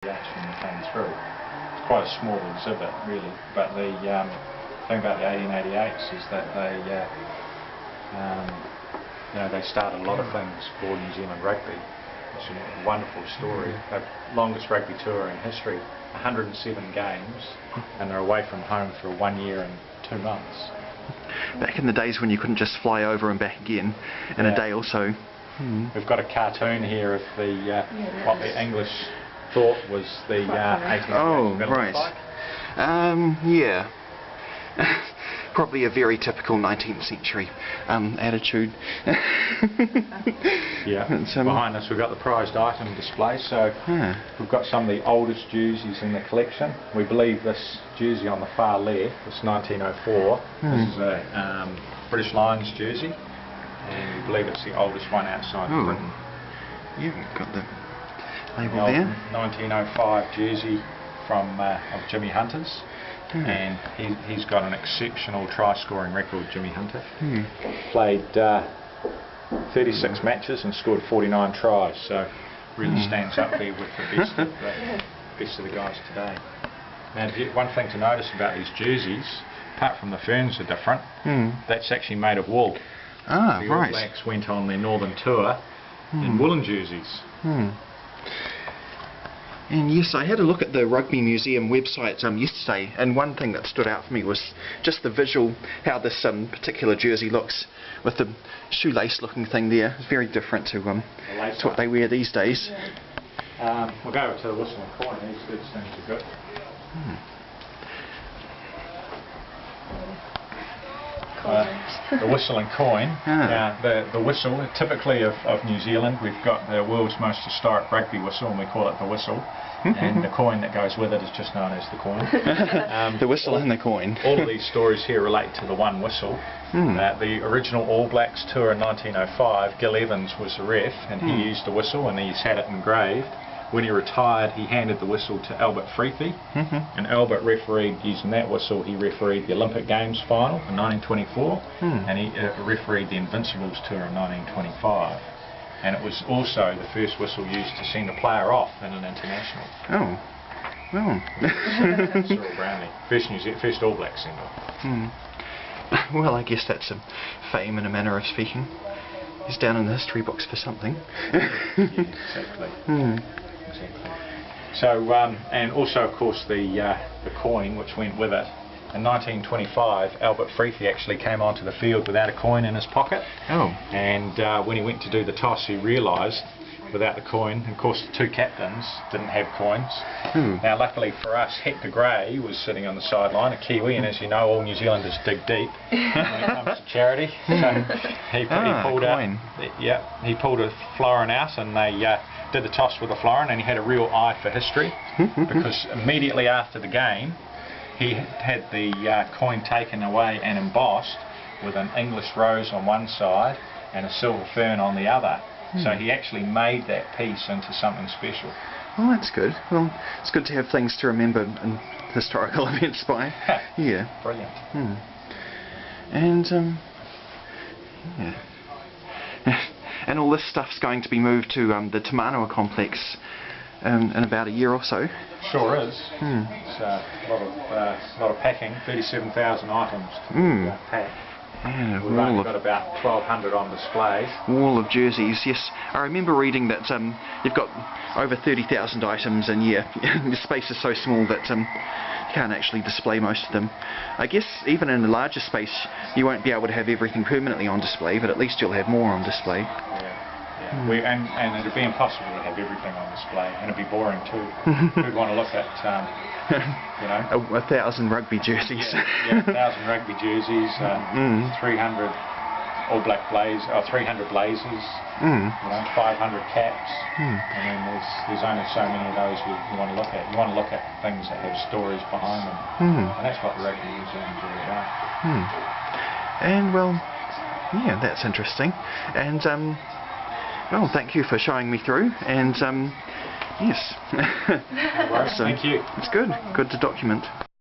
reaction that came through. It's quite a small exhibit, really, but the thing about the 1888s is that they started a lot of things for New Zealand rugby. It's a wonderful story. The longest rugby tour in history, 107 games, and they're away from home for 1 year and 2 months. Back in the days when you couldn't just fly over and back again in a day or so. We've got a cartoon here of the what the English thought was the 1888 Oh, right. Like. Yeah. Probably a very typical 19th century attitude. Yeah. Behind us we've got the prized item display, so we've got some of the oldest jerseys in the collection. We believe this jersey on the far left, this 1904, this is a British Lions jersey, and we believe it's the oldest one outside of Britain. Yeah, we've got the label The there. 1905 jersey from of Jimmy Hunter's. And he's got an exceptional try-scoring record, Jimmy Hunter. Played 36 matches and scored 49 tries, so really stands up there with the best of the guys today. Now, one thing to notice about these jerseys, apart from the ferns are different, that's actually made of wool. Ah, the All Blacks went on their northern tour in woolen jerseys. And yes, I had a look at the Rugby Museum website yesterday, and one thing that stood out for me was just the visual, how this particular jersey looks with the shoelace looking thing there. It's very different to what they wear these days. We'll go over to the whistle and coin. These things are good. The whistle and coin. The whistle, typically of New Zealand, we've got the world's most historic rugby whistle, and we call it the whistle. And the coin that goes with it is just known as the coin. The whistle and the coin. All of these stories here relate to the one whistle. The original All Blacks tour in 1905, Gil Evans was the ref, and he used the whistle, and he's had it engraved. When he retired, he handed the whistle to Albert Freethy, and Albert refereed, using that whistle, he refereed the Olympic Games final in 1924, and he refereed the Invincibles tour in 1925. And it was also the first whistle used to send a player off in an international. Oh, well. Cyril Brownlee, first All Black send-off. Well, I guess that's a fame in a manner of speaking. He's down in the history books for something. Yeah, exactly. So, and also, of course, the coin which went with it. In 1925, Albert Freethy actually came onto the field without a coin in his pocket. And when he went to do the toss, he realised, without the coin, of course, the two captains didn't have coins. Now, luckily for us, Hector Gray was sitting on the sideline, a Kiwi, and as you know, all New Zealanders dig deep when it comes to charity. So he pulled out, he pulled a florin out, and they did the toss with a florin, and he had a real eye for history, because immediately after the game, he had the coin taken away and embossed with an English rose on one side and a silver fern on the other. So he actually made that piece into something special. Well, that's good. Well, it's good to have things to remember in historical events by. Yeah. Brilliant. And and all this stuff's going to be moved to the Te Manawa complex in about a year or so. Sure is. It's a lot of packing. 37,000 items to pack. Yeah, We've only got about 1,200 on display. Wall of jerseys, yes. I remember reading that you've got over 30,000 items, and the space is so small that you can't actually display most of them. I guess even in a larger space you won't be able to have everything permanently on display, but at least you'll have more on display. And it'd be impossible to have everything on display, and it'd be boring too. We'd want to look at, 1,000 rugby jerseys. 1,000 rugby jerseys, 300 All Black blazers, 300 blazers, 500 caps, and then there's only so many of those you want to look at. You want to look at things that have stories behind them, and that's what the Rugby Museum is all about. And well, yeah, that's interesting. And well, thank you for showing me through, and yes. No worries. Thank you. It's good to document.